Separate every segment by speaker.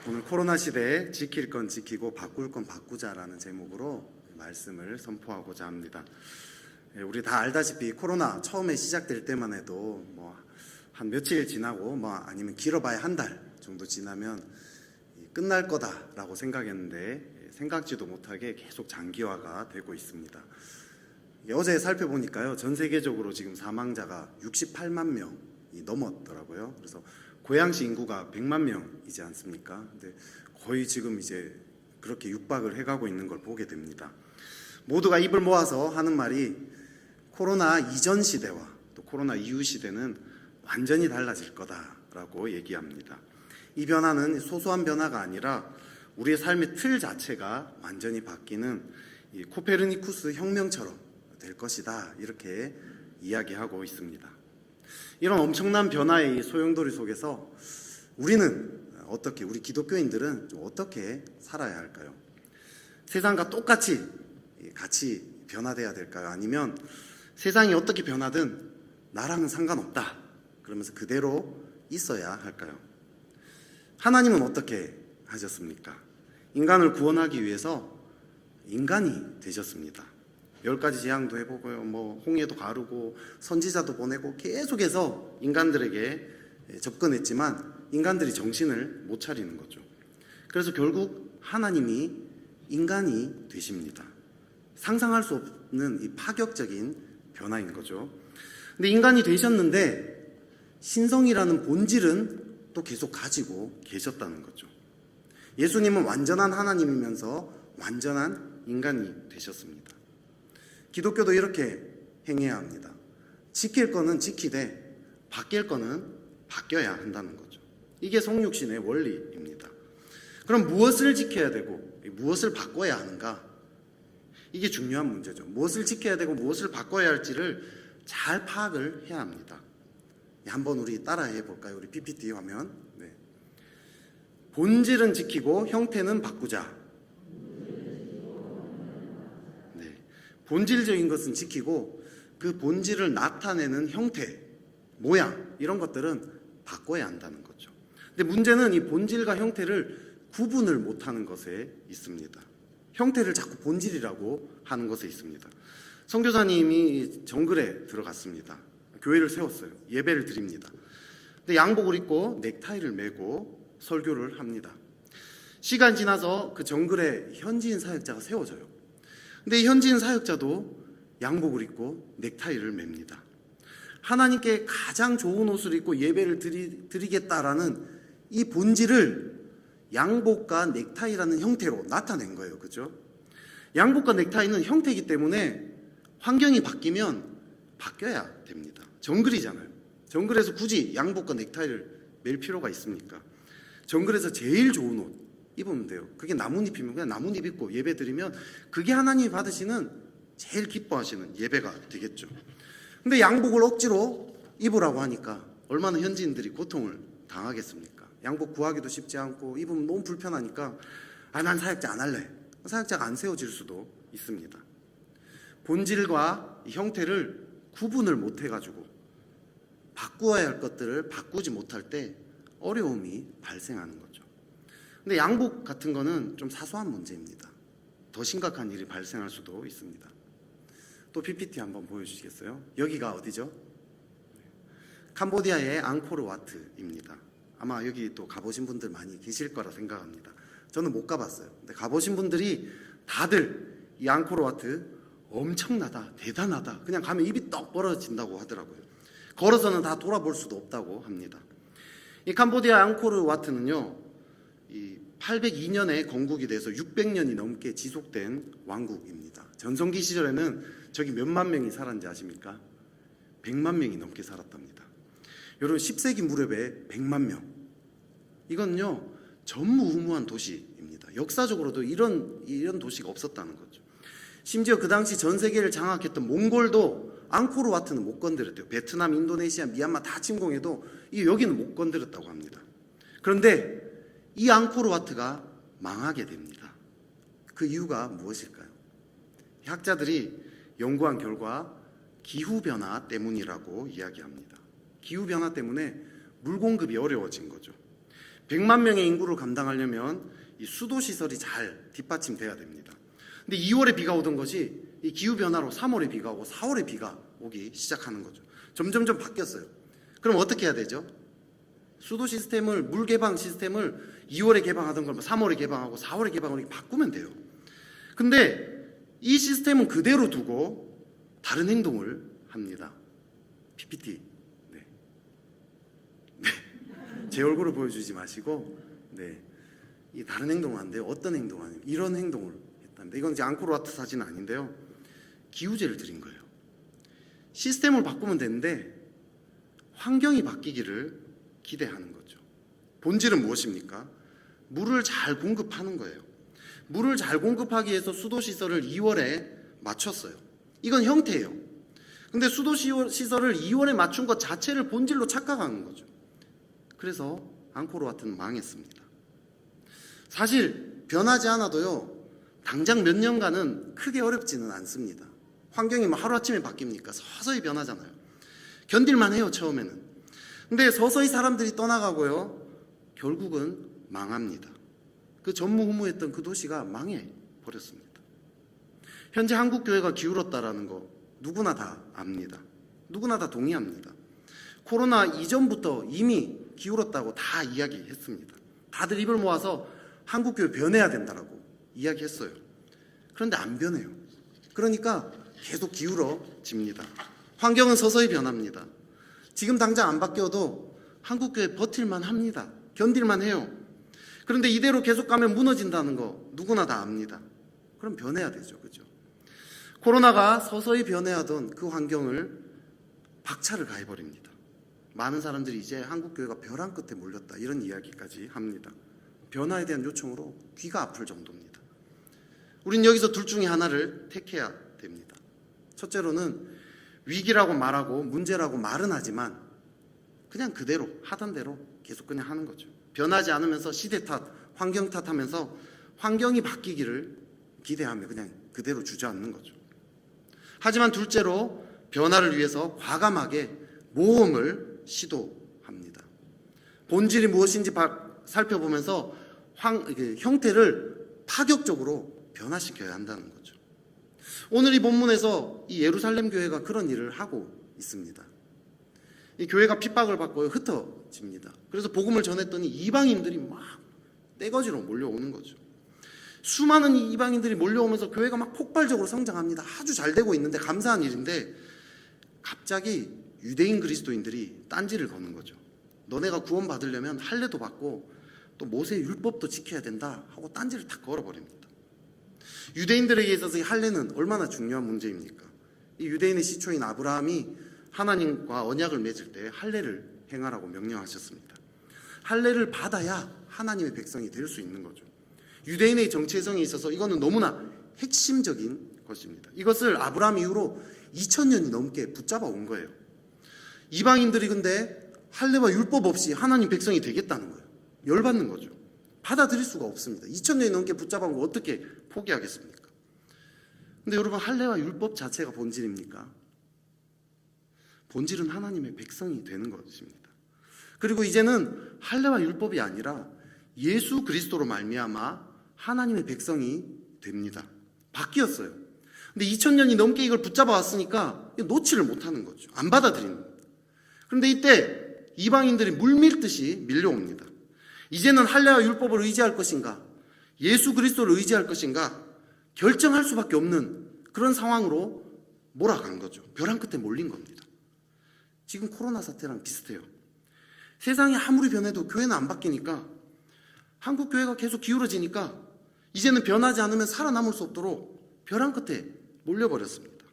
Speaker 1: 오늘 코로나 시대에 지킬 건 지키고 바꿀 건 바꾸자라는 제목으로 말씀을 선포하고자 합니다. 우리 다 알다시피 코로나 처음에 시작될 때만 해도 한 며칠 지나고 아니면 길어봐야 한 달 정도 지나면 끝날 거다라고 생각했는데 생각지도 못하게 계속 장기화가 되고 있습니다. 어제 살펴보니까요, 전 세계적으로 지금 사망자가 68만 명이 넘었더라고요. 그래서 고양시 인구가 100만 명이지 않습니까? 근데 거의 지금 이제 그렇게 육박을 해가고 있는 걸 보게 됩니다. 모두가 입을 모아서 하는 말이 코로나 이전 시대와 또 코로나 이후 시대는 완전히 달라질 거다라고 얘기합니다. 이 변화는 소소한 변화가 아니라 우리의 삶의 틀 자체가 완전히 바뀌는 이 코페르니쿠스 혁명처럼 될 것이다, 이렇게 이야기하고 있습니다. 이런 엄청난 변화의 소용돌이 속에서 우리는 어떻게, 우리 기독교인들은 좀 어떻게 살아야 할까요? 세상과 똑같이 같이 변화돼야 될까요? 아니면 세상이 어떻게 변하든 나랑은 상관없다 그러면서 그대로 있어야 할까요? 하나님은 어떻게 하셨습니까? 인간을 구원하기 위해서 인간이 되셨습니다. 10가지 재앙도 해보고요, 홍해도 가르고 선지자도 보내고 계속해서 인간들에게 접근했지만 인간들이 정신을 못 차리는 거죠. 그래서 결국 하나님이 인간이 되십니다. 상상할 수 없는 이 파격적인 변화인 거죠. 근데 인간이 되셨는데 신성이라는 본질은 또 계속 가지고 계셨다는 거죠. 예수님은 완전한 하나님이면서 완전한 인간이 되셨습니다. 기독교도 이렇게 행해야 합니다. 지킬 거는 지키되 바뀔 거는 바뀌어야 한다는 거죠. 이게 성육신의 원리입니다. 그럼 무엇을 지켜야 되고 무엇을 바꿔야 하는가? 이게 중요한 문제죠. 무엇을 지켜야 되고 무엇을 바꿔야 할지를 잘 파악을 해야 합니다. 한번 우리 따라해 볼까요? 우리 PPT 화면. 네. 본질은 지키고 형태는 바꾸자. 본질적인 것은 지키고 그 본질을 나타내는 형태, 모양, 이런 것들은 바꿔야 한다는 거죠. 근데 문제는 이 본질과 형태를 구분을 못하는 것에 있습니다. 형태를 자꾸 본질이라고 하는 것에 있습니다. 선교사님이 정글에 들어갔습니다. 교회를 세웠어요. 예배를 드립니다. 근데 양복을 입고 넥타이를 메고 설교를 합니다. 시간 지나서 그 정글에 현지인 사역자가 세워져요. 근데 이 현지인 사역자도 양복을 입고 넥타이를 맵니다. 하나님께 가장 좋은 옷을 입고 예배를 드리겠다라는 이 본질을 양복과 넥타이라는 형태로 나타낸 거예요. 그죠? 양복과 넥타이는 형태이기 때문에 환경이 바뀌면 바뀌어야 됩니다. 정글이잖아요. 정글에서 굳이 양복과 넥타이를 멜 필요가 있습니까? 정글에서 제일 좋은 옷 입으면 돼요. 그게 나뭇잎이면 그냥 나뭇잎 입고 예배 드리면 그게 하나님이 받으시는 제일 기뻐하시는 예배가 되겠죠. 근데 양복을 억지로 입으라고 하니까 얼마나 현지인들이 고통을 당하겠습니까? 양복 구하기도 쉽지 않고 입으면 너무 불편하니까 난 사역자 안 할래. 사역자가 안 세워질 수도 있습니다. 본질과 형태를 구분을 못 해가지고 바꾸어야 할 것들을 바꾸지 못할 때 어려움이 발생하는 거죠. 근데 양복 같은 거는 좀 사소한 문제입니다. 더 심각한 일이 발생할 수도 있습니다. 또 PPT 한번 보여주시겠어요? 여기가 어디죠? 캄보디아의 앙코르와트입니다. 아마 여기 또 가보신 분들 많이 계실 거라 생각합니다. 저는 못 가봤어요. 근데 가보신 분들이 다들 이 앙코르와트 엄청나다, 대단하다, 그냥 가면 입이 떡 벌어진다고 하더라고요. 걸어서는 다 돌아볼 수도 없다고 합니다. 이 캄보디아 앙코르와트는요, 이 802년에 건국이 돼서 600년이 넘게 지속된 왕국입니다. 전성기 시절에는 저기 몇만 명이 살았는지 아십니까? 100만 명이 넘게 살았답니다. 여러분, 10세기 무렵에 100만 명. 이건요, 전무후무한 도시입니다. 역사적으로도 이런 도시가 없었다는 거죠. 심지어 그 당시 전 세계를 장악했던 몽골도 앙코르와트는 못 건드렸대요. 베트남, 인도네시아, 미얀마 다 침공해도 여기는 못 건드렸다고 합니다. 그런데 이 앙코르와트가 망하게 됩니다. 그 이유가 무엇일까요? 학자들이 연구한 결과 기후변화 때문이라고 이야기합니다. 기후변화 때문에 물 공급이 어려워진 거죠. 100만 명의 인구를 감당하려면 이 수도 시설이 잘 뒷받침돼야 됩니다. 근데 2월에 비가 오던 것이 이 기후 변화로 3월에 비가 오고 4월에 비가 오기 시작하는 거죠. 점점점 바뀌었어요. 그럼 어떻게 해야 되죠? 수도 시스템을, 물 개방 시스템을 2월에 개방하던 걸 3월에 개방하고 4월에 개방을 이렇게 바꾸면 돼요. 근데 이 시스템은 그대로 두고 다른 행동을 합니다. PPT. 네. 제 얼굴을 보여주지 마시고, 네. 이 다른 행동을 하는데요. 어떤 행동을 하냐면 이런 행동을 했답니다. 이건 이제 앙코르와트 사진은 아닌데요. 기우제를 드린 거예요. 시스템을 바꾸면 되는데 환경이 바뀌기를 기대하는 거죠. 본질은 무엇입니까? 물을 잘 공급하는 거예요. 물을 잘 공급하기 위해서 수도시설을 2월에 맞췄어요. 이건 형태예요. 근데 수도시설을 2월에 맞춘 것 자체를 본질로 착각하는 거죠. 그래서 앙코르와트는 망했습니다. 사실 변하지 않아도요, 당장 몇 년간은 크게 어렵지는 않습니다. 환경이 뭐 하루아침에 바뀝니까? 서서히 변하잖아요. 견딜만 해요, 처음에는. 근데 서서히 사람들이 떠나가고요, 결국은 망합니다. 그 전무후무했던 그 도시가 망해버렸습니다. 현재 한국교회가 기울었다라는 거 누구나 다 압니다. 누구나 다 동의합니다. 코로나 이전부터 이미 기울었다고 다 이야기했습니다. 다들 입을 모아서 한국교회 변해야 된다라고 이야기했어요. 그런데 안 변해요. 그러니까 계속 기울어집니다. 환경은 서서히 변합니다. 지금 당장 안 바뀌어도 한국교회 버틸만 합니다. 견딜만 해요. 그런데 이대로 계속 가면 무너진다는 거 누구나 다 압니다. 그럼 변해야 되죠. 그죠? 코로나가 서서히 변해하던 그 환경을 박차를 가해버립니다. 많은 사람들이 이제 한국교회가 벼랑 끝에 몰렸다 이런 이야기까지 합니다. 변화에 대한 요청으로 귀가 아플 정도입니다. 우린 여기서 둘 중에 하나를 택해야 됩니다. 첫째로는 위기라고 말하고 문제라고 말은 하지만 그냥 그대로 하던 대로 계속 그냥 하는 거죠. 변하지 않으면서 시대 탓, 환경 탓하면서 환경이 바뀌기를 기대하며 그냥 그대로 주저앉는 거죠. 하지만 둘째로 변화를 위해서 과감하게 모험을 시도합니다. 본질이 무엇인지 살펴보면서 형태를 파격적으로 변화시켜야 한다는 거죠. 오늘 이 본문에서 이 예루살렘 교회가 그런 일을 하고 있습니다. 이 교회가 핍박을 받고 흩어집니다. 그래서 복음을 전했더니 이방인들이 막 떼거지로 몰려오는 거죠. 수많은 이방인들이 몰려오면서 교회가 막 폭발적으로 성장합니다. 아주 잘 되고 있는데 감사한 일인데 갑자기 유대인 그리스도인들이 딴지를 거는 거죠. 너네가 구원받으려면 할례도 받고 또 모세의 율법도 지켜야 된다 하고 딴지를 탁 걸어버립니다. 유대인들에게 있어서 이 할례는 얼마나 중요한 문제입니까? 이 유대인의 시초인 아브라함이 하나님과 언약을 맺을 때 할례를 행하라고 명령하셨습니다. 할례를 받아야 하나님의 백성이 될 수 있는 거죠. 유대인의 정체성에 있어서 이거는 너무나 핵심적인 것입니다. 이것을 아브라함 이후로 2000년이 넘게 붙잡아 온 거예요. 이방인들이 근데 할례와 율법 없이 하나님 백성이 되겠다는 거예요. 열받는 거죠. 받아들일 수가 없습니다. 2000년이 넘게 붙잡아 온 거 어떻게 포기하겠습니까? 근데 여러분, 할례와 율법 자체가 본질입니까? 본질은 하나님의 백성이 되는 것입니다. 그리고 이제는 할례와 율법이 아니라 예수 그리스도로 말미암아 하나님의 백성이 됩니다. 바뀌었어요. 근데 2000년이 넘게 이걸 붙잡아 왔으니까 놓지를 못하는 거죠. 안 받아들이는 겁니다. 그런데 이때 이방인들이 물밀듯이 밀려옵니다. 이제는 할례와 율법을 의지할 것인가, 예수 그리스도를 의지할 것인가 결정할 수밖에 없는 그런 상황으로 몰아간 거죠. 벼랑 끝에 몰린 겁니다. 지금 코로나 사태랑 비슷해요. 세상이 아무리 변해도 교회는 안 바뀌니까, 한국 교회가 계속 기울어지니까 이제는 변하지 않으면 살아남을 수 없도록 벼랑 끝에 몰려버렸습니다.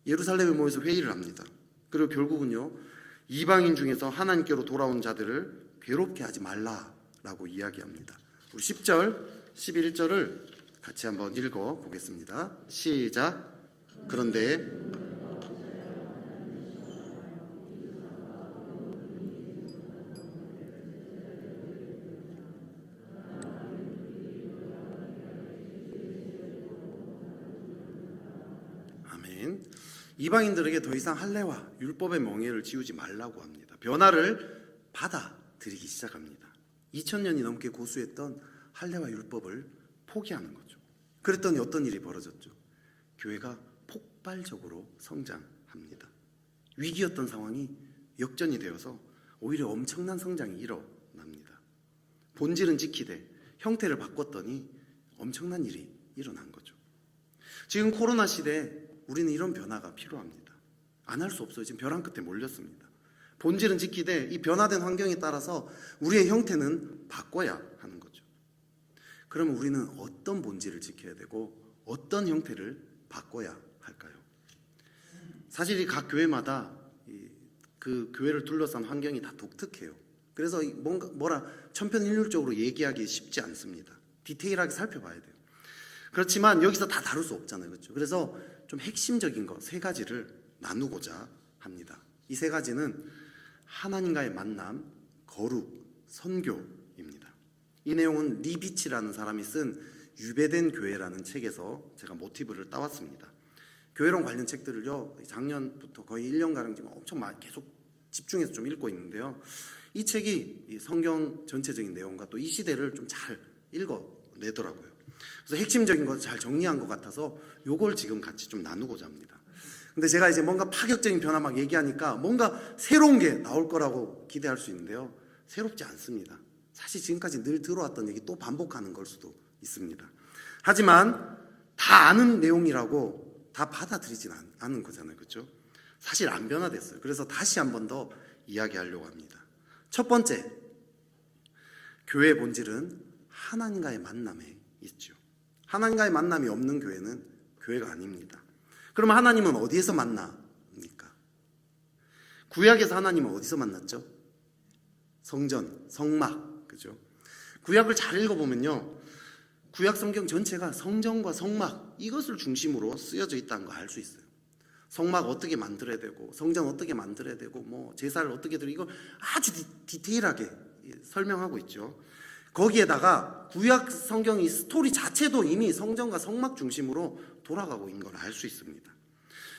Speaker 1: 예루살렘에 모여서 회의를 합니다. 그리고 결국은요, 이방인 중에서 하나님께로 돌아온 자들을 괴롭게 하지 말라라고 이야기합니다. 우리 10절, 11절을 같이 한번 읽어보겠습니다. 시작. 그런데 이방인들에게 더 이상 할례와 율법의 멍에를 지우지 말라고 합니다. 변화를 받아들이라는 드리기 시작합니다. 2000년이 넘게 고수했던 할례와 율법을 포기하는 거죠. 그랬더니 어떤 일이 벌어졌죠? 교회가 폭발적으로 성장합니다. 위기였던 상황이 역전이 되어서 오히려 엄청난 성장이 일어납니다. 본질은 지키되 형태를 바꿨더니 엄청난 일이 일어난 거죠. 지금 코로나 시대에 우리는 이런 변화가 필요합니다. 안 할 수 없어요. 지금 벼랑 끝에 몰렸습니다. 본질은 지키되 이 변화된 환경에 따라서 우리의 형태는 바꿔야 하는 거죠. 그러면 우리는 어떤 본질을 지켜야 되고 어떤 형태를 바꿔야 할까요? 사실 이 각 교회마다 그 교회를 둘러싼 환경이 다 독특해요. 그래서 뭐라 천편일률적으로 얘기하기 쉽지 않습니다. 디테일하게 살펴봐야 돼요. 그렇지만 여기서 다 다룰 수 없잖아요. 그렇죠? 그래서 좀 핵심적인 거 세 가지를 나누고자 합니다. 이 세 가지는 하나님과의 만남, 거룩, 선교입니다. 이 내용은 리비치라는 사람이 쓴 유배된 교회라는 책에서 제가 모티브를 따왔습니다. 교회론 관련 책들을요, 작년부터 거의 1년가량 지금 엄청 많이 계속 집중해서 좀 읽고 있는데요. 이 책이 이 성경 전체적인 내용과 또 이 시대를 좀 잘 읽어내더라고요. 그래서 핵심적인 거 잘 정리한 것 같아서 요걸 지금 같이 좀 나누고자 합니다. 근데 제가 이제 뭔가 파격적인 변화 막 얘기하니까 뭔가 새로운 게 나올 거라고 기대할 수 있는데요. 새롭지 않습니다. 사실 지금까지 늘 들어왔던 얘기 또 반복하는 걸 수도 있습니다. 하지만 다 아는 내용이라고 다 받아들이진 않은 거잖아요. 그렇죠? 사실 안 변화됐어요. 그래서 다시 한 번 더 이야기하려고 합니다. 첫 번째, 교회의 본질은 하나님과의 만남에 있죠. 하나님과의 만남이 없는 교회는 교회가 아닙니다. 그러면 하나님은 어디에서 만납니까? 구약에서 하나님은 어디서 만났죠? 성전, 성막, 그죠? 구약을 잘 읽어보면요, 구약 성경 전체가 성전과 성막 이것을 중심으로 쓰여져 있다는 거 알 수 있어요. 성막 어떻게 만들어야 되고, 성전 어떻게 만들어야 되고, 뭐 제사를 어떻게 드리고, 이걸 아주 디테일하게 설명하고 있죠. 거기에다가 구약 성경의 스토리 자체도 이미 성전과 성막 중심으로 돌아가고 있는 걸 알 수 있습니다.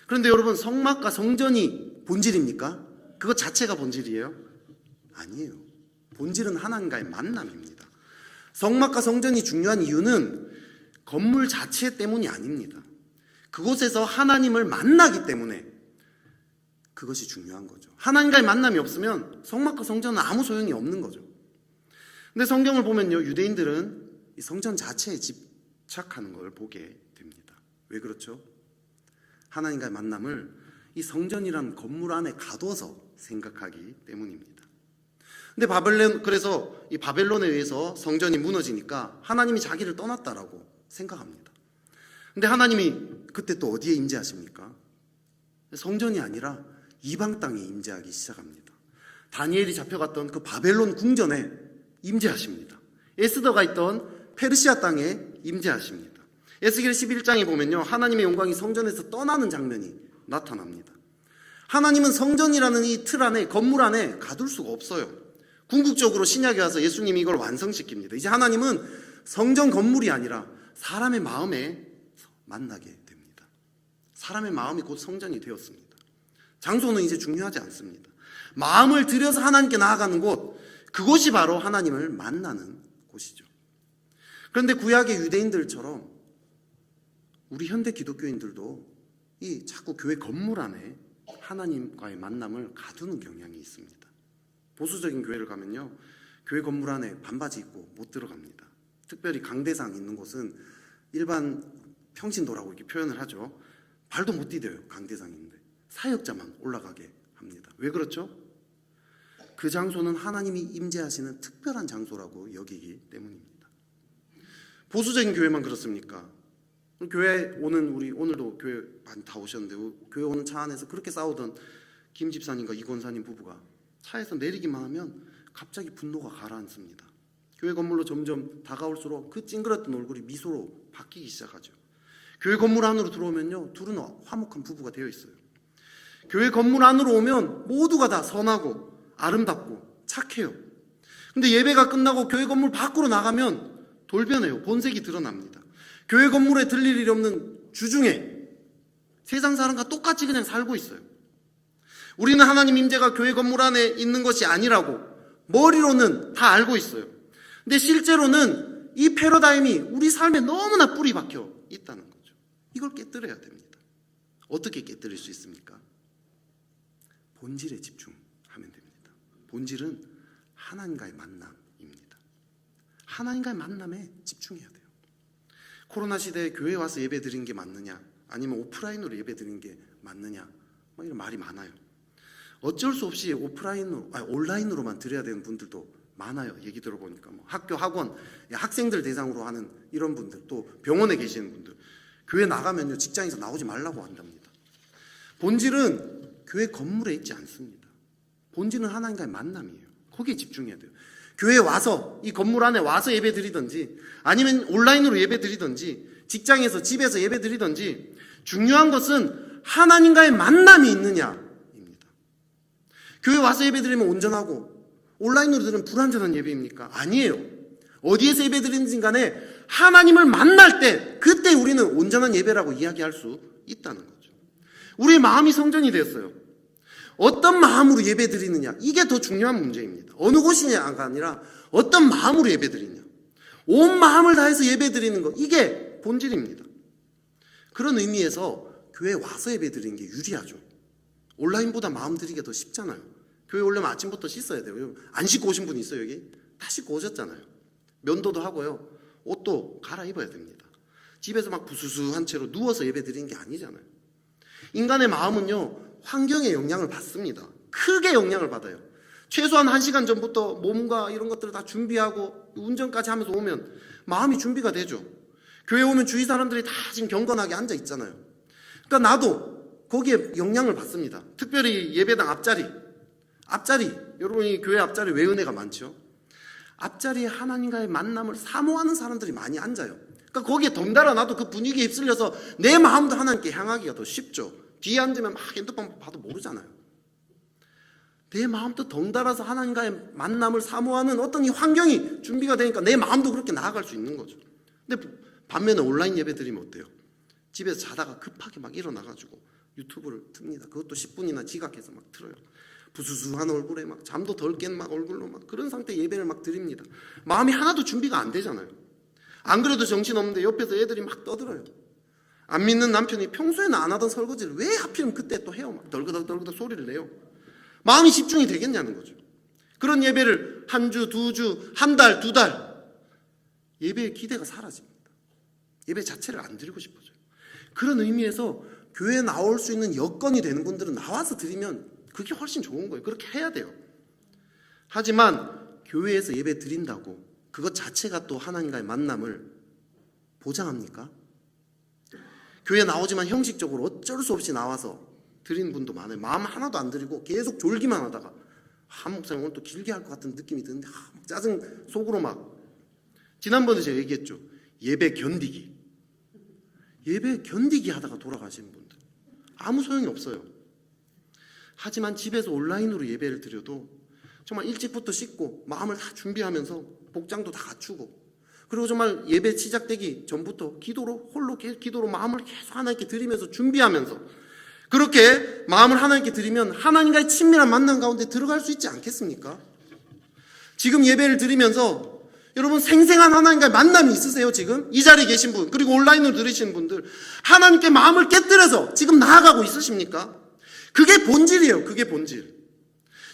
Speaker 1: 그런데 여러분, 성막과 성전이 본질입니까? 그것 자체가 본질이에요? 아니에요. 본질은 하나님과의 만남입니다. 성막과 성전이 중요한 이유는 건물 자체 때문이 아닙니다. 그곳에서 하나님을 만나기 때문에 그것이 중요한 거죠. 하나님과의 만남이 없으면 성막과 성전은 아무 소용이 없는 거죠. 근데 성경을 보면요, 유대인들은 이 성전 자체에 집착하는 걸 보게 됩니다. 왜 그렇죠? 하나님과의 만남을 이 성전이라는 건물 안에 가둬서 생각하기 때문입니다. 근데 그래서 이 바벨론에 의해서 성전이 무너지니까 하나님이 자기를 떠났다라고 생각합니다. 근데 하나님이 그때 또 어디에 임재하십니까? 성전이 아니라 이방 땅에 임재하기 시작합니다. 다니엘이 잡혀갔던 그 바벨론 궁전에 임재하십니다. 에스더가 있던 페르시아 땅에 임재하십니다. 에스겔 11장에 보면요, 하나님의 영광이 성전에서 떠나는 장면이 나타납니다. 하나님은 성전이라는 이 틀 안에, 건물 안에 가둘 수가 없어요. 궁극적으로 신약에 와서 예수님이 이걸 완성시킵니다. 이제 하나님은 성전 건물이 아니라 사람의 마음에 만나게 됩니다. 사람의 마음이 곧 성전이 되었습니다. 장소는 이제 중요하지 않습니다. 마음을 들여서 하나님께 나아가는 곳, 그곳이 바로 하나님을 만나는 곳이죠. 그런데 구약의 유대인들처럼 우리 현대 기독교인들도 이 자꾸 교회 건물 안에 하나님과의 만남을 가두는 경향이 있습니다. 보수적인 교회를 가면요, 교회 건물 안에 반바지 입고 못 들어갑니다. 특별히 강대상 있는 곳은 일반 평신도라고 이렇게 표현을 하죠. 발도 못 디뎌요. 강대상인데 사역자만 올라가게 합니다. 왜 그렇죠? 그 장소는 하나님이 임재하시는 특별한 장소라고 여기기 때문입니다. 보수적인 교회만 그렇습니까? 교회 오는 우리 오늘도 교회 많이 다 오셨는데 교회 오는 차 안에서 그렇게 싸우던 김 집사님과 이 권사님 부부가 차에서 내리기만 하면 갑자기 분노가 가라앉습니다. 교회 건물로 점점 다가올수록 그 찡그렸던 얼굴이 미소로 바뀌기 시작하죠. 교회 건물 안으로 들어오면요, 둘은 화목한 부부가 되어 있어요. 교회 건물 안으로 오면 모두가 다 선하고 아름답고 착해요. 근데 예배가 끝나고 교회 건물 밖으로 나가면 돌변해요. 본색이 드러납니다. 교회 건물에 들릴 일이 없는 주중에 세상 사람과 똑같이 그냥 살고 있어요. 우리는 하나님 임재가 교회 건물 안에 있는 것이 아니라고, 머리로는 다 알고 있어요. 근데 실제로는 이 패러다임이 우리 삶에 너무나 뿌리 박혀 있다는 거죠. 이걸 깨뜨려야 됩니다. 어떻게 깨뜨릴 수 있습니까? 본질에 집중하면 됩니다. 본질은 하나님과의 만남입니다. 하나님과의 만남에 집중해야 돼요. 코로나 시대에 교회 와서 예배 드린 게 맞느냐, 아니면 오프라인으로 예배 드린 게 맞느냐, 이런 말이 많아요. 어쩔 수 없이 온라인으로만 드려야 되는 분들도 많아요. 얘기 들어보니까 학교, 학원, 학생들 대상으로 하는 이런 분들, 또 병원에 계시는 분들, 교회 나가면요 직장에서 나오지 말라고 한답니다. 본질은 교회 건물에 있지 않습니다. 본질은 하나님과의 만남이에요. 거기에 집중해야 돼요. 교회에 와서, 이 건물 안에 와서 예배 드리든지, 아니면 온라인으로 예배 드리든지, 직장에서, 집에서 예배 드리든지, 중요한 것은 하나님과의 만남이 있느냐입니다. 교회 와서 예배 드리면 온전하고 온라인으로 드리면 불완전한 예배입니까? 아니에요. 어디에서 예배 드리는지 간에 하나님을 만날 때, 그때 우리는 온전한 예배라고 이야기할 수 있다는 거죠. 우리의 마음이 성전이 되었어요. 어떤 마음으로 예배 드리느냐, 이게 더 중요한 문제입니다. 어느 곳이냐가 아니라 어떤 마음으로 예배 드리냐, 온 마음을 다해서 예배 드리는 것, 이게 본질입니다. 그런 의미에서 교회에 와서 예배 드리는 게 유리하죠. 온라인보다 마음 드리기가 더 쉽잖아요. 교회 오려면 아침부터 씻어야 돼요. 안 씻고 오신 분 있어요? 여기? 다 씻고 오셨잖아요. 면도도 하고요, 옷도 갈아입어야 됩니다. 집에서 막 부수수한 채로 누워서 예배 드리는 게 아니잖아요. 인간의 마음은요 환경에 영향을 받습니다. 크게 영향을 받아요. 최소한 1시간 전부터 몸과 이런 것들을 다 준비하고 운전까지 하면서 오면 마음이 준비가 되죠. 교회 오면 주위 사람들이 다 지금 경건하게 앉아 있잖아요. 그러니까 나도 거기에 영향을 받습니다. 특별히 예배당 앞자리, 여러분이 교회 앞자리 왜 은혜가 많죠? 앞자리에 하나님과의 만남을 사모하는 사람들이 많이 앉아요. 그러니까 거기에 덩달아 나도 그 분위기에 휩쓸려서 내 마음도 하나님께 향하기가 더 쉽죠. 뒤에 앉으면 막 핸드폰 봐도 모르잖아요. 내 마음도 덩달아서 하나님과의 만남을 사모하는 어떤 이 환경이 준비가 되니까 내 마음도 그렇게 나아갈 수 있는 거죠. 근데 반면에 온라인 예배 드리면 어때요? 집에서 자다가 급하게 막 일어나가지고 유튜브를 틉니다. 그것도 10분이나 지각해서 막 틀어요. 부수수한 얼굴에 막 잠도 덜 깬 막 얼굴로 막 그런 상태 예배를 막 드립니다. 마음이 하나도 준비가 안 되잖아요. 안 그래도 정신없는데 옆에서 애들이 막 떠들어요. 안 믿는 남편이 평소에는 안 하던 설거지를 왜 하필이면 그때 또 해요. 막 덜그덕 소리를 내요. 마음이 집중이 되겠냐는 거죠. 그런 예배를 한 주, 2주, 한 달, 2달, 예배의 기대가 사라집니다. 예배 자체를 안 드리고 싶어져요. 그런 의미에서 교회에 나올 수 있는 여건이 되는 분들은 나와서 드리면 그게 훨씬 좋은 거예요. 그렇게 해야 돼요. 하지만 교회에서 예배 드린다고 그것 자체가 또 하나님과의 만남을 보장합니까? 교회 나오지만 형식적으로 어쩔 수 없이 나와서 드리는 분도 많아요. 마음 하나도 안 드리고 계속 졸기만 하다가 목사님 오늘 또 길게 할 것 같은 느낌이 드는데 막 짜증 속으로 막. 지난번에 제가 얘기했죠. 예배 견디기 하다가 돌아가시는 분들 아무 소용이 없어요. 하지만 집에서 온라인으로 예배를 드려도 정말 일찍부터 씻고 마음을 다 준비하면서 복장도 다 갖추고, 그리고 정말 예배 시작되기 전부터 홀로 기도로 마음을 계속 하나님께 드리면서 준비하면서, 그렇게 마음을 하나님께 드리면 하나님과의 친밀한 만남 가운데 들어갈 수 있지 않겠습니까? 지금 예배를 드리면서 여러분 생생한 하나님과의 만남이 있으세요? 지금 이 자리에 계신 분, 그리고 온라인으로 들으시는 분들, 하나님께 마음을 깨뜨려서 지금 나아가고 있으십니까? 그게 본질이에요. 그게 본질.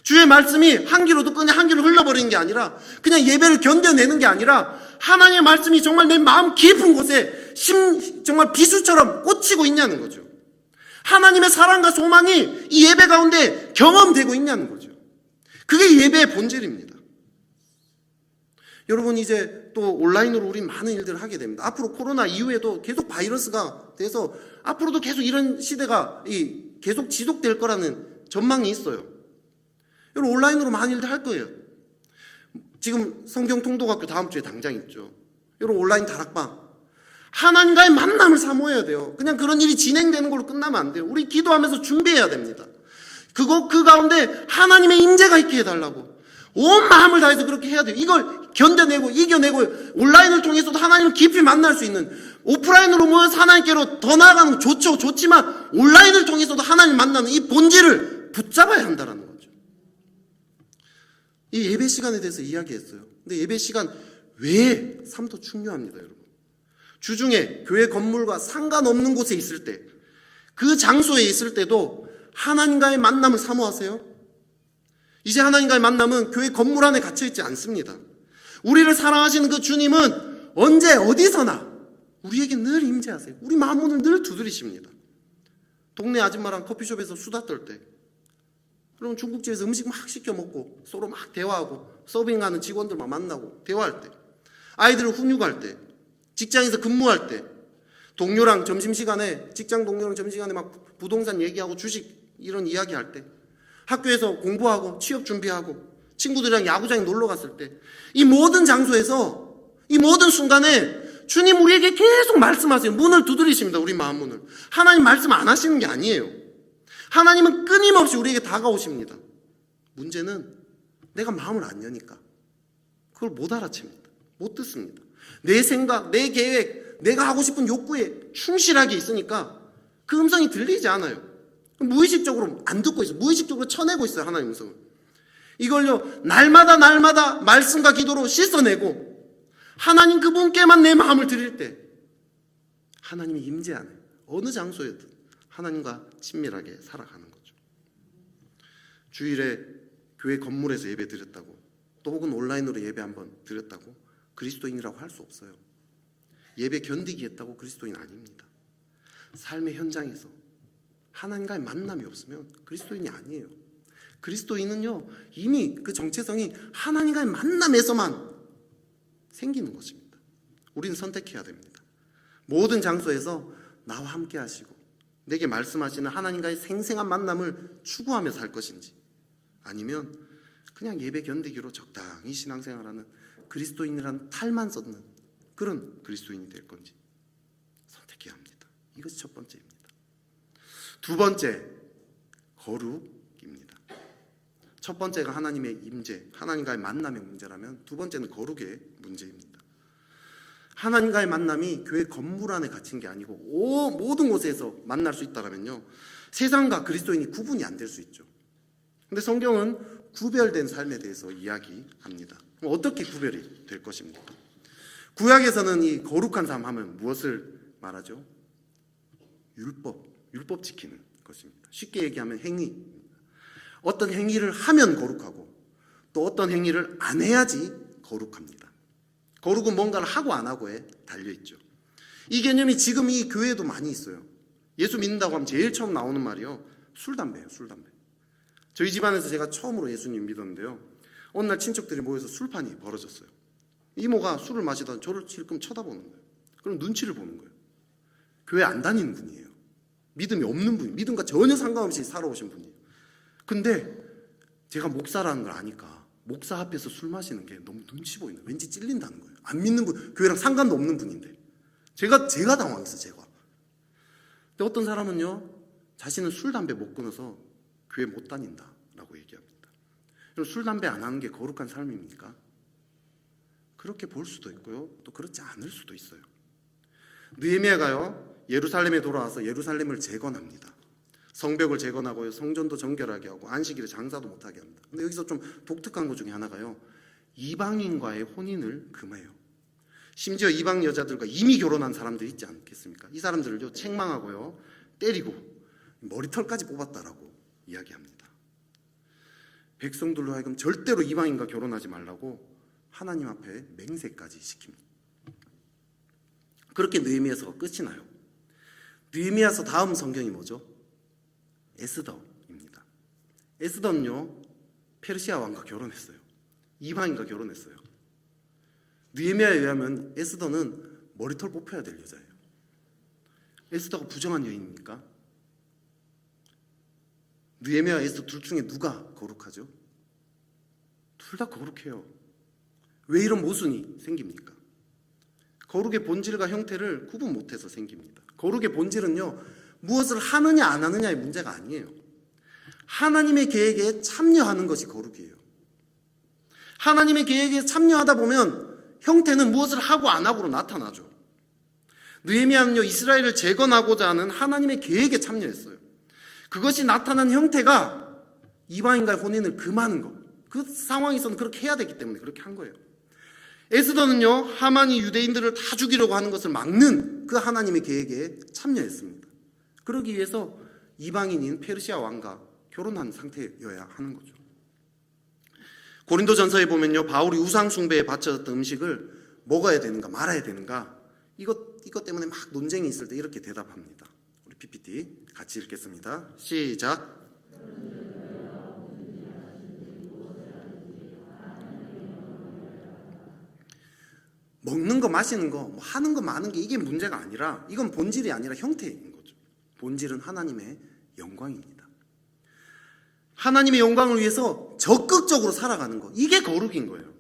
Speaker 1: 주의 말씀이 한 귀로도 그냥 한 귀로 흘러버리는 게 아니라, 그냥 예배를 견뎌내는 게 아니라 하나님의 말씀이 정말 내 마음 깊은 곳에 정말 비수처럼 꽂히고 있냐는 거죠. 하나님의 사랑과 소망이 이 예배 가운데 경험되고 있냐는 거죠. 그게 예배의 본질입니다. 여러분 이제 또 온라인으로 우리 많은 일들을 하게 됩니다. 앞으로 코로나 이후에도 계속 바이러스가 돼서 앞으로도 계속 이런 시대가 계속 지속될 거라는 전망이 있어요. 여러분 온라인으로 많은 일들 할 거예요. 지금 성경통독학교 다음 주에 당장 있죠. 여러분 온라인 다락방, 하나님과의 만남을 사모해야 돼요. 그냥 그런 일이 진행되는 걸로 끝나면 안 돼요. 우리 기도하면서 준비해야 됩니다. 그 가운데 하나님의 임재가 있게 해달라고 온 마음을 다해서 그렇게 해야 돼요. 이걸 견뎌내고 이겨내고 온라인을 통해서도 하나님을 깊이 만날 수 있는, 오프라인으로 모여서 하나님께로 더 나아가는 건 좋지만 온라인을 통해서도 하나님 만나는 이 본질을 붙잡아야 한다는 거죠. 이 예배 시간에 대해서 이야기했어요. 근데 예배 시간 외에 삶도 중요합니다, 여러분. 주중에 교회 건물과 상관없는 곳에 있을 때, 그 장소에 있을 때도 하나님과의 만남을 사모하세요. 이제 하나님과의 만남은 교회 건물 안에 갇혀있지 않습니다. 우리를 사랑하시는 그 주님은 언제 어디서나 우리에게 늘 임재하세요. 우리 마음문을 늘 두드리십니다. 동네 아줌마랑 커피숍에서 수다 떨 때, 그럼 중국집에서 음식 막 시켜 먹고 서로 막 대화하고 서빙하는 직원들만 만나고 대화할 때, 아이들을 훈육할 때, 직장에서 근무할 때, 동료랑 점심시간에, 직장 동료랑 점심시간에 막 부동산 얘기하고 주식 이런 이야기할 때, 학교에서 공부하고 취업 준비하고 친구들이랑 야구장에 놀러 갔을 때, 이 모든 장소에서, 이 모든 순간에 주님 우리에게 계속 말씀하세요. 문을 두드리십니다. 우리 마음 문을. 하나님 말씀 안 하시는 게 아니에요. 하나님은 끊임없이 우리에게 다가오십니다. 문제는 내가 마음을 안 여니까 그걸 못 알아챕니다. 못 듣습니다. 내 생각, 내 계획, 내가 하고 싶은 욕구에 충실하게 있으니까 그 음성이 들리지 않아요. 무의식적으로 안 듣고 있어요. 무의식적으로 쳐내고 있어요. 하나님 음성을. 이걸요, 날마다 말씀과 기도로 씻어내고 하나님 그분께만 내 마음을 드릴 때 하나님이 임재하는 어느 장소에든 하나님과 친밀하게 살아가는 거죠. 주일에 교회 건물에서 예배 드렸다고, 또 혹은 온라인으로 예배 한번 드렸다고 그리스도인이라고 할 수 없어요. 예배 견디기 했다고 그리스도인 아닙니다. 삶의 현장에서 하나님과의 만남이 없으면 그리스도인이 아니에요. 그리스도인은요, 이미 그 정체성이 하나님과의 만남에서만 생기는 것입니다. 우리는 선택해야 됩니다. 모든 장소에서 나와 함께 하시고 내게 말씀하시는 하나님과의 생생한 만남을 추구하며 살 것인지, 아니면 그냥 예배 견디기로 적당히 신앙생활하는 그리스도인이라는 탈만 썼는 그런 그리스도인이 될 건지 선택해야 합니다. 이것이 첫 번째입니다. 두 번째, 거룩입니다. 첫 번째가 하나님의 임재, 하나님과의 만남의 문제라면 두 번째는 거룩의 문제입니다. 하나님과의 만남이 교회 건물 안에 갇힌 게 아니고 모든 곳에서 만날 수 있다면요, 세상과 그리스도인이 구분이 안 될 수 있죠. 근데 성경은 구별된 삶에 대해서 이야기합니다. 그럼 어떻게 구별이 될 것입니까? 구약에서는 이 거룩한 삶 하면 무엇을 말하죠? 율법 지키는 것입니다. 쉽게 얘기하면 행위. 어떤 행위를 하면 거룩하고 또 어떤 행위를 안 해야지 거룩합니다. 거룩은 뭔가를 하고 안 하고에 달려있죠. 이 개념이 지금 이 교회에도 많이 있어요. 예수 믿는다고 하면 제일 처음 나오는 말이요, 술, 담배예요. 술, 담배. 저희 집안에서 제가 처음으로 예수님 믿었는데요, 어느 날 친척들이 모여서 술판이 벌어졌어요. 이모가 술을 마시다가 저를 질끔 쳐다보는 거예요. 그럼 눈치를 보는 거예요. 교회 안 다니는 분이에요. 믿음이 없는 분이에요. 믿음과 전혀 상관없이 살아오신 분이에요. 근데 제가 목사라는 걸 아니까 목사 앞에서 술 마시는 게 너무 눈치 보이는 거예요. 왠지 찔린다는 거예요. 안 믿는 분, 교회랑 상관도 없는 분인데 제가 당황했어요. 제가. 근데 어떤 사람은요, 자신은 술, 담배 못 끊어서 교회 못 다닌다라고 얘기합니다. 그럼 술, 담배 안 하는 게 거룩한 삶입니까? 그렇게 볼 수도 있고요, 또 그렇지 않을 수도 있어요. 느헤미야가요, 예루살렘에 돌아와서 예루살렘을 재건합니다. 성벽을 재건하고요, 성전도 정결하게 하고 안식일에 장사도 못하게 합니다. 근데 여기서 좀 독특한 것 중에 하나가요, 이방인과의 혼인을 금해요. 심지어 이방 여자들과 이미 결혼한 사람들 있지 않겠습니까? 이 사람들을요, 책망하고요, 때리고 머리털까지 뽑았다라고 이야기합니다. 백성들로 하여금 절대로 이방인과 결혼하지 말라고 하나님 앞에 맹세까지 시킵니다. 그렇게 느헤미야서가 끝이 나요. 느헤미야서 다음 성경이 뭐죠? 에스더입니다. 에스더는요, 페르시아 왕과 결혼했어요. 이방인과 결혼했어요. 느헤미야에 의하면 에스더는 머리털 뽑혀야 될 여자예요. 에스더가 부정한 여인입니까? 느헤미야와 에스더 둘 중에 누가 거룩하죠? 둘 다 거룩해요. 왜 이런 모순이 생깁니까? 거룩의 본질과 형태를 구분 못해서 생깁니다. 거룩의 본질은요, 무엇을 하느냐 안 하느냐의 문제가 아니에요. 하나님의 계획에 참여하는 것이 거룩이에요. 하나님의 계획에 참여하다 보면 형태는 무엇을 하고 안 하고로 나타나죠. 느헤미야는요, 이스라엘을 재건하고자 하는 하나님의 계획에 참여했어요. 그것이 나타난 형태가 이방인과의 혼인을 금하는 것, 그 상황에서는 그렇게 해야 되기 때문에 그렇게 한 거예요. 에스더는요, 하만이 유대인들을 다 죽이려고 하는 것을 막는 그 하나님의 계획에 참여했습니다. 그러기 위해서 이방인인 페르시아 왕과 결혼한 상태여야 하는 거죠. 고린도전서에 보면요, 바울이 우상 숭배에 바쳐졌던 음식을 먹어야 되는가 말아야 되는가 이것 때문에 막 논쟁이 있을 때 이렇게 대답합니다. 우리 PPT 같이 읽겠습니다. 시작. 먹는 거 마시는 거 뭐 하는 거 마는 게 이게 문제가 아니라, 이건 본질이 아니라 형태인 거죠. 본질은 하나님의 영광입니다. 하나님의 영광을 위해서 적극적으로 살아가는 거, 이게 거룩인 거예요.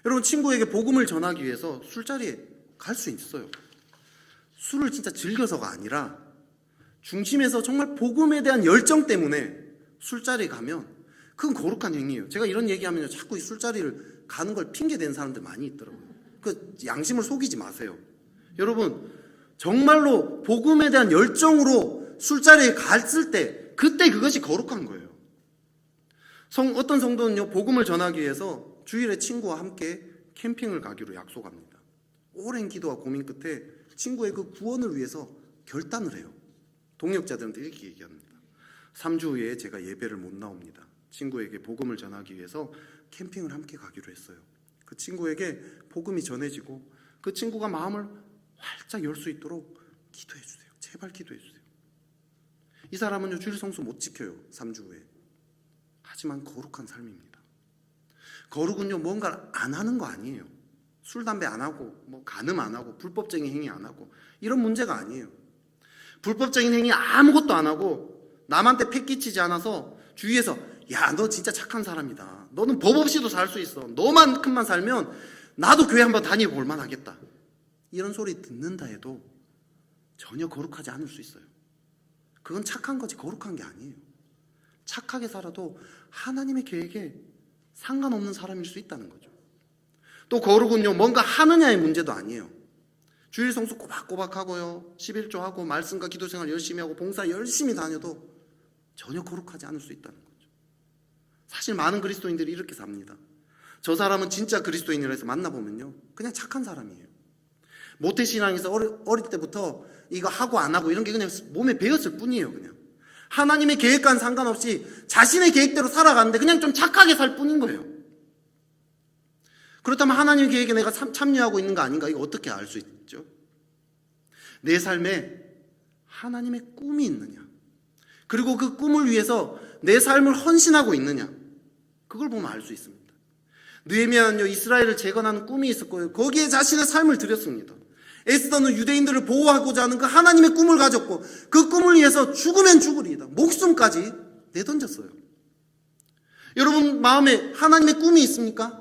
Speaker 1: 여러분, 친구에게 복음을 전하기 위해서 술자리에 갈 수 있어요. 술을 진짜 즐겨서가 아니라 중심에서 정말 복음에 대한 열정 때문에 술자리에 가면 그건 거룩한 행위예요. 제가 이런 얘기하면 자꾸 이 술자리를 가는 걸 핑계대는 사람들 많이 있더라고요. 그 양심을 속이지 마세요. 여러분, 정말로 복음에 대한 열정으로 술자리에 갔을 때 그때 그것이 거룩한 거예요. 어떤 성도는요, 복음을 전하기 위해서 주일에 친구와 함께 캠핑을 가기로 약속합니다. 오랜 기도와 고민 끝에 친구의 그 구원을 위해서 결단을 해요. 동역자들한테 이렇게 얘기합니다. 3주 후에 제가 예배를 못 나옵니다. 친구에게 복음을 전하기 위해서 캠핑을 함께 가기로 했어요. 그 친구에게 복음이 전해지고 그 친구가 마음을 활짝 열 수 있도록 기도해 주세요. 제발 기도해 주세요. 이 사람은요, 주일 성수 못 지켜요. 3주 후에. 하지만 거룩한 삶입니다. 거룩은요, 뭔가를 안 하는 거 아니에요. 술, 담배 안 하고, 뭐 간음 안 하고, 불법적인 행위 안 하고, 이런 문제가 아니에요. 불법적인 행위 아무것도 안 하고 남한테 패 끼치지 않아서 주위에서, 야, 너 진짜 착한 사람이다. 너는 법 없이도 살 수 있어. 너만큼만 살면 나도 교회 한번 다녀볼 만하겠다. 이런 소리 듣는다 해도 전혀 거룩하지 않을 수 있어요. 그건 착한 거지 거룩한 게 아니에요. 착하게 살아도 하나님의 계획에 상관없는 사람일 수 있다는 거죠. 또 거룩은요, 뭔가 하느냐의 문제도 아니에요. 주일 성수 꼬박꼬박 하고요, 11조 하고 말씀과 기도 생활 열심히 하고 봉사 열심히 다녀도 전혀 거룩하지 않을 수 있다는 거죠. 사실 많은 그리스도인들이 이렇게 삽니다. 저 사람은 진짜 그리스도인이라 해서 만나보면요, 그냥 착한 사람이에요. 모태신앙에서 어릴 때부터 이거 하고 안 하고 이런 게 그냥 몸에 배었을 뿐이에요. 그냥 하나님의 계획과는 상관없이 자신의 계획대로 살아가는데 그냥 좀 착하게 살 뿐인 거예요. 그렇다면 하나님의 계획에 내가 참여하고 있는 거 아닌가? 이거 어떻게 알 수 있죠? 내 삶에 하나님의 꿈이 있느냐, 그리고 그 꿈을 위해서 내 삶을 헌신하고 있느냐, 그걸 보면 알 수 있습니다. 느헤미야는요, 이스라엘을 재건하는 꿈이 있을 거예요. 거기에 자신의 삶을 들였습니다. 에스더는 유대인들을 보호하고자 하는 그 하나님의 꿈을 가졌고 그 꿈을 위해서 죽으면 죽으리이다, 목숨까지 내던졌어요. 여러분 마음에 하나님의 꿈이 있습니까?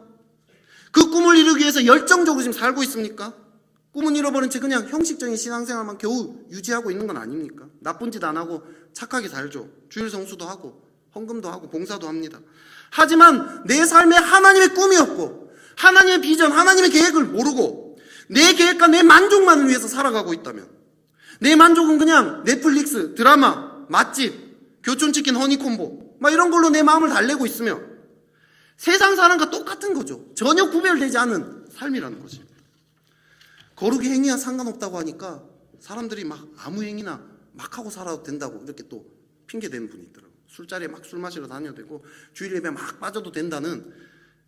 Speaker 1: 그 꿈을 이루기 위해서 열정적으로 지금 살고 있습니까? 꿈은 잃어버린 채 그냥 형식적인 신앙생활만 겨우 유지하고 있는 건 아닙니까? 나쁜 짓 안 하고 착하게 살죠. 주일 성수도 하고 헌금도 하고 봉사도 합니다. 하지만 내 삶에 하나님의 꿈이 없고 하나님의 비전, 하나님의 계획을 모르고 내 계획과 내 만족만을 위해서 살아가고 있다면, 내 만족은 그냥 넷플릭스, 드라마, 맛집, 교촌치킨, 허니콤보 막 이런 걸로 내 마음을 달래고 있으면 세상 사람과 똑같은 거죠. 전혀 구별되지 않은 삶이라는 것입니다. 거룩의 행위와 상관없다고 하니까 사람들이 막 아무 행위나 막 하고 살아도 된다고 이렇게 또 핑계대는 분이 있더라고요. 술자리에 막 술 마시러 다녀도 되고 주일 예배 막 빠져도 된다는,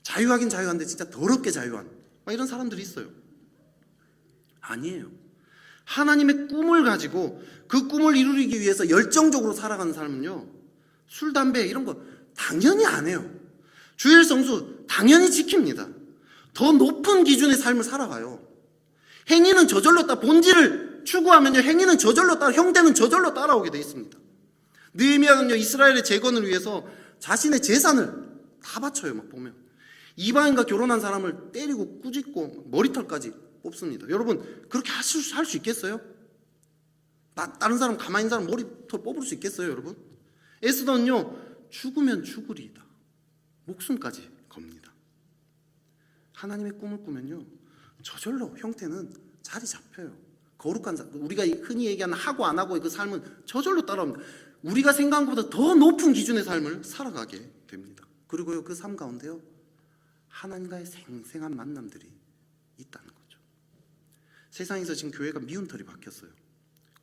Speaker 1: 자유하긴 자유한데 진짜 더럽게 자유한 막 이런 사람들이 있어요. 아니에요. 하나님의 꿈을 가지고 그 꿈을 이루기 위해서 열정적으로 살아가는 사람은요, 술, 담배 이런 거 당연히 안 해요. 주일 성수 당연히 지킵니다. 더 높은 기준의 삶을 살아가요. 행위는 저절로 본질을 추구하면요, 행위는 저절로 형태는 저절로 따라오게 돼 있습니다. 느헤미야는요, 이스라엘의 재건을 위해서 자신의 재산을 다 바쳐요. 막 보면 이방인과 결혼한 사람을 때리고 꾸짖고 머리털까지 뽑습니다. 여러분 그렇게 할 수 있겠어요? 다른 사람, 가만히 있는 사람 머리털 뽑을 수 있겠어요? 여러분, 에스더는요, 죽으면 죽으리이다, 목숨까지 겁니다. 하나님의 꿈을 꾸면요, 저절로 형태는 자리 잡혀요. 거룩한 우리가 흔히 얘기하는 하고 안 하고의 그 삶은 저절로 따라옵니다. 우리가 생각한 것보다 더 높은 기준의 삶을 살아가게 됩니다. 그리고요, 그 삶 가운데요, 하나님과의 생생한 만남들이 있다는 거죠. 세상에서 지금 교회가 미운털이 박혔어요.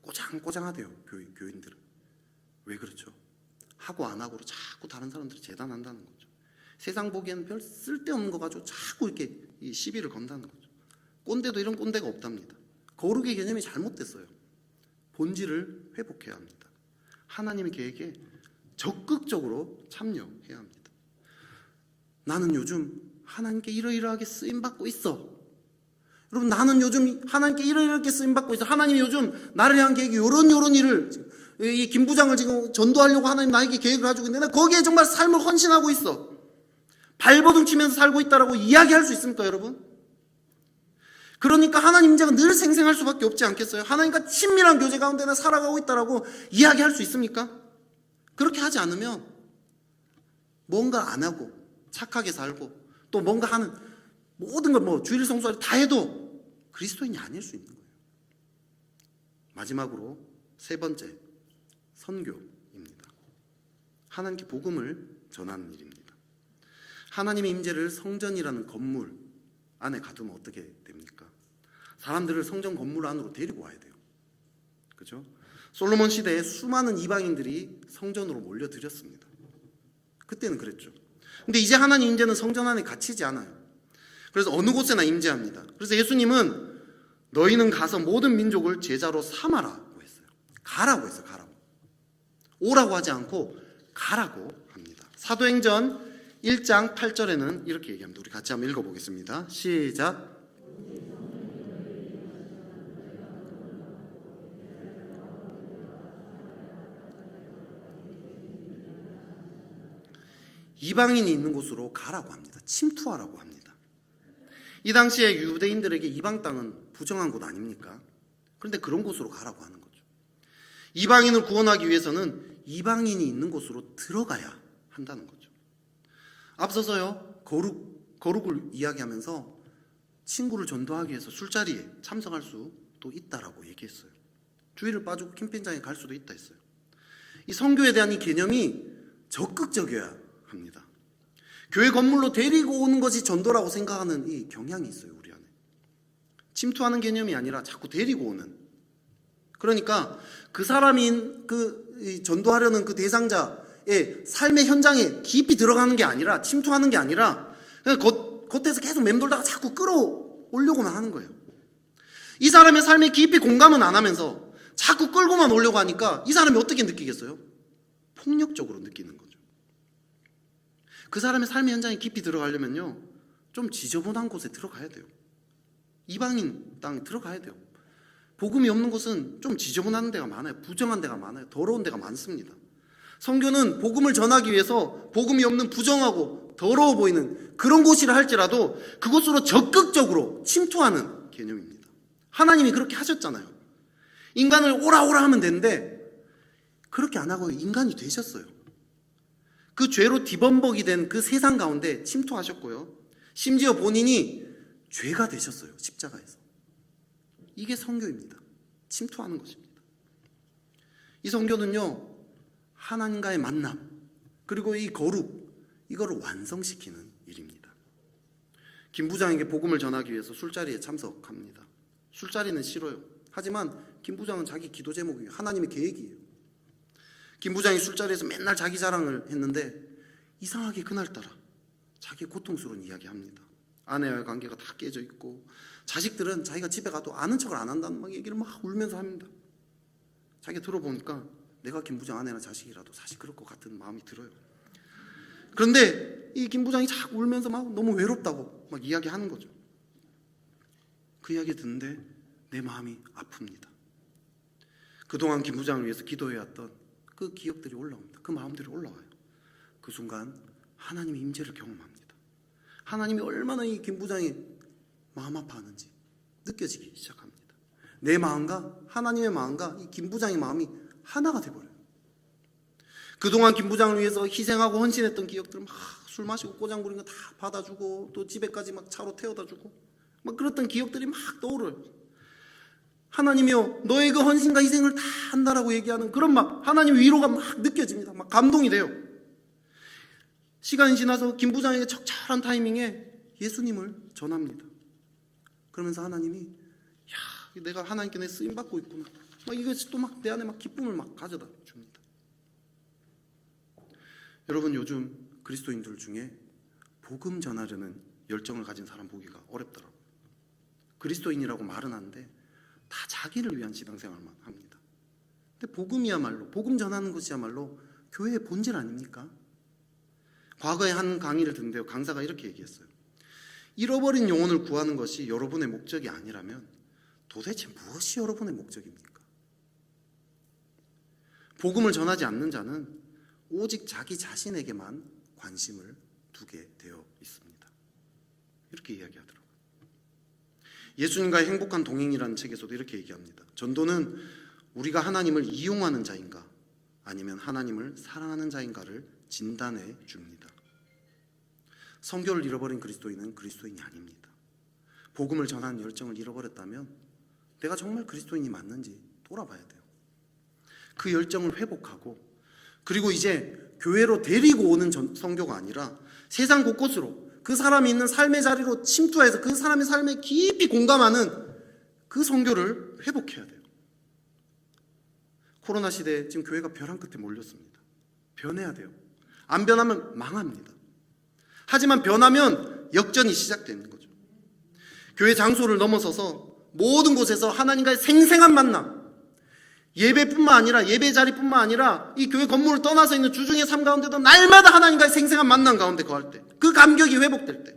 Speaker 1: 꼬장꼬장하대요, 교인들은. 왜 그렇죠? 하고 안 하고로 자꾸 다른 사람들을 재단한다는 거죠. 세상 보기에는 별 쓸데없는 거 가지고 자꾸 이렇게 시비를 건다는 거죠. 꼰대도 이런 꼰대가 없답니다. 거룩의 개념이 잘못됐어요. 본질을 회복해야 합니다. 하나님의 계획에 적극적으로 참여해야 합니다. 나는 요즘 하나님께 이러이러하게 쓰임받고 있어. 여러분, 나는 요즘 하나님께 이러이러하게 쓰임받고 있어. 하나님이 요즘 나를 향한 계획이 요런 일을, 이 김부장을 지금 전도하려고 하나님 나에게 계획을 가지고 있는데 나 거기에 정말 삶을 헌신하고 있어. 발버둥 치면서 살고 있다라고 이야기할 수 있습니까, 여러분? 그러니까 하나님 임재가 늘 생생할 수밖에 없지 않겠어요? 하나님과 친밀한 교제 가운데 나 살아가고 있다라고 이야기할 수 있습니까? 그렇게 하지 않으면 뭔가 안 하고 착하게 살고 또 뭔가 하는 모든 걸 주일 성수하리 다 해도 그리스도인이 아닐 수 있는 거예요. 마지막으로 세 번째, 선교입니다. 하나님께 복음을 전하는 일입니다. 하나님의 임재를 성전이라는 건물 안에 가두면 어떻게 됩니까? 사람들을 성전 건물 안으로 데리고 와야 돼요. 그죠? 솔로몬 시대에 수많은 이방인들이 성전으로 몰려들였습니다. 그때는 그랬죠. 근데 이제 하나님 임재는 성전 안에 갇히지 않아요. 그래서 어느 곳에나 임재합니다. 그래서 예수님은 너희는 가서 모든 민족을 제자로 삼아라고 했어요. 가라고 했어요. 가라고. 오라고 하지 않고 가라고 합니다. 사도행전 1장 8절에는 이렇게 얘기합니다. 우리 같이 한번 읽어보겠습니다. 시작. 이방인이 있는 곳으로 가라고 합니다. 침투하라고 합니다. 이 당시에 유대인들에게 이방 땅은 부정한 곳 아닙니까? 그런데 그런 곳으로 가라고 하는 거죠. 이방인을 구원하기 위해서는 이방인이 있는 곳으로 들어가야 한다는 거죠. 앞서서요, 거룩을 이야기하면서 친구를 전도하기 위해서 술자리에 참석할 수도 있다라고 얘기했어요. 주일을 빠지고 캠핑장에 갈 수도 있다 했어요. 이 선교에 대한 이 개념이 적극적이어야 합니다. 교회 건물로 데리고 오는 것이 전도라고 생각하는 이 경향이 있어요, 우리 안에. 침투하는 개념이 아니라 자꾸 데리고 오는. 그러니까 그 사람인 전도하려는 그 대상자의 삶의 현장에 깊이 들어가는 게 아니라, 침투하는 게 아니라 그냥 겉에서 계속 맴돌다가 자꾸 끌어오려고만 하는 거예요. 이 사람의 삶에 깊이 공감은 안 하면서 자꾸 끌고만 오려고 하니까 이 사람이 어떻게 느끼겠어요? 폭력적으로 느끼는 거죠. 그 사람의 삶의 현장에 깊이 들어가려면요, 좀 지저분한 곳에 들어가야 돼요. 이방인 땅에 들어가야 돼요. 복음이 없는 곳은 좀 지저분한 데가 많아요. 부정한 데가 많아요. 더러운 데가 많습니다. 선교는 복음을 전하기 위해서 복음이 없는 부정하고 더러워 보이는 그런 곳이라 할지라도 그곳으로 적극적으로 침투하는 개념입니다. 하나님이 그렇게 하셨잖아요. 인간을 오라 하면 되는데 그렇게 안 하고 인간이 되셨어요. 그 죄로 뒤범벅이 된 그 세상 가운데 침투하셨고요. 심지어 본인이 죄가 되셨어요. 십자가에서. 이게 선교입니다. 침투하는 것입니다. 이 선교는요, 하나님과의 만남, 그리고 이 거룩, 이거를 완성시키는 일입니다. 김 부장에게 복음을 전하기 위해서 술자리에 참석합니다. 술자리는 싫어요. 하지만 김 부장은 자기 기도 제목이 하나님의 계획이에요. 김 부장이 술자리에서 맨날 자기 자랑을 했는데 이상하게 그날따라 자기 고통스러운 이야기합니다. 아내와의 관계가 다 깨져 있고 자식들은 자기가 집에 가도 아는 척을 안 한다는 막 얘기를 막 울면서 합니다. 자기가 들어보니까 내가 김 부장 아내나 자식이라도 사실 그럴 것 같은 마음이 들어요. 그런데 이 김 부장이 자꾸 울면서 막 너무 외롭다고 막 이야기하는 거죠. 그 이야기 듣는데 내 마음이 아픕니다. 그동안 김 부장을 위해서 기도해왔던 그 기억들이 올라옵니다. 그 마음들이 올라와요. 그 순간 하나님의 임재를 경험합니다. 하나님이 얼마나 이 김 부장이 마음 아파하는지 느껴지기 시작합니다. 내 마음과 하나님의 마음과 이 김 부장의 마음이 하나가 돼버려요. 그동안 김 부장을 위해서 희생하고 헌신했던 기억들을 막 술 마시고 꼬장 부린 거 다 받아주고 또 집에까지 막 차로 태워다 주고 막 그랬던 기억들이 막 떠오르요. 하나님이요, 너의 그 헌신과 희생을 다 한다라고 얘기하는 그런 막 하나님의 위로가 막 느껴집니다. 막 감동이 돼요. 시간이 지나서 김 부장에게 적절한 타이밍에 예수님을 전합니다. 그러면서 하나님이 야, 내가 하나님께 내 쓰임 받고 있구나. 막 이것이 또 막 내 안에 막 기쁨을 막 가져다 줍니다. 여러분, 요즘 그리스도인들 중에 복음 전하려는 열정을 가진 사람 보기가 어렵더라고요. 그리스도인이라고 말은 하는데 다 자기를 위한 신앙생활만 합니다. 근데 복음이야말로, 복음 전하는 것이야말로 교회의 본질 아닙니까? 과거에 한 강의를 듣는데요, 강사가 이렇게 얘기했어요. 잃어버린 영혼을 구하는 것이 여러분의 목적이 아니라면 도대체 무엇이 여러분의 목적입니까? 복음을 전하지 않는 자는 오직 자기 자신에게만 관심을 두게 되어 있습니다. 이렇게 이야기하더라고요. 예수님과의 행복한 동행이라는 책에서도 이렇게 얘기합니다. 전도는 우리가 하나님을 이용하는 자인가 아니면 하나님을 사랑하는 자인가를 진단해 줍니다. 성교를 잃어버린 그리스도인은 그리스도인이 아닙니다. 복음을 전하는 열정을 잃어버렸다면 내가 정말 그리스도인이 맞는지 돌아봐야 돼요. 그 열정을 회복하고, 그리고 이제 교회로 데리고 오는 선교가 아니라 세상 곳곳으로 그 사람이 있는 삶의 자리로 침투해서 그 사람의 삶에 깊이 공감하는 그 선교를 회복해야 돼요. 코로나 시대에 지금 교회가 벼랑 끝에 몰렸습니다. 변해야 돼요. 안 변하면 망합니다. 하지만 변하면 역전이 시작되는 거죠. 교회 장소를 넘어서서 모든 곳에서 하나님과의 생생한 만남, 예배뿐만 아니라, 예배 자리뿐만 아니라 이 교회 건물을 떠나서 있는 주중의 삶 가운데도 날마다 하나님과의 생생한 만남 가운데 거할 때, 그 감격이 회복될 때,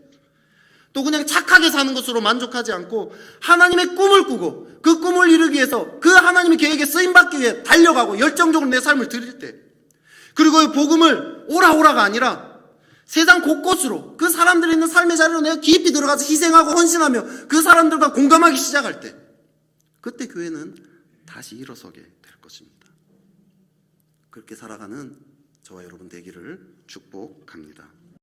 Speaker 1: 또 그냥 착하게 사는 것으로 만족하지 않고 하나님의 꿈을 꾸고 그 꿈을 이루기 위해서 그 하나님의 계획에 쓰임받기 위해 달려가고 열정적으로 내 삶을 드릴 때, 그리고 이 복음을 오라오라가 아니라 세상 곳곳으로 그 사람들이 있는 삶의 자리로 내가 깊이 들어가서 희생하고 헌신하며 그 사람들과 공감하기 시작할 때, 그때 교회는 다시 일어서게 될 것입니다. 그렇게 살아가는 저와 여러분 되기를 축복합니다.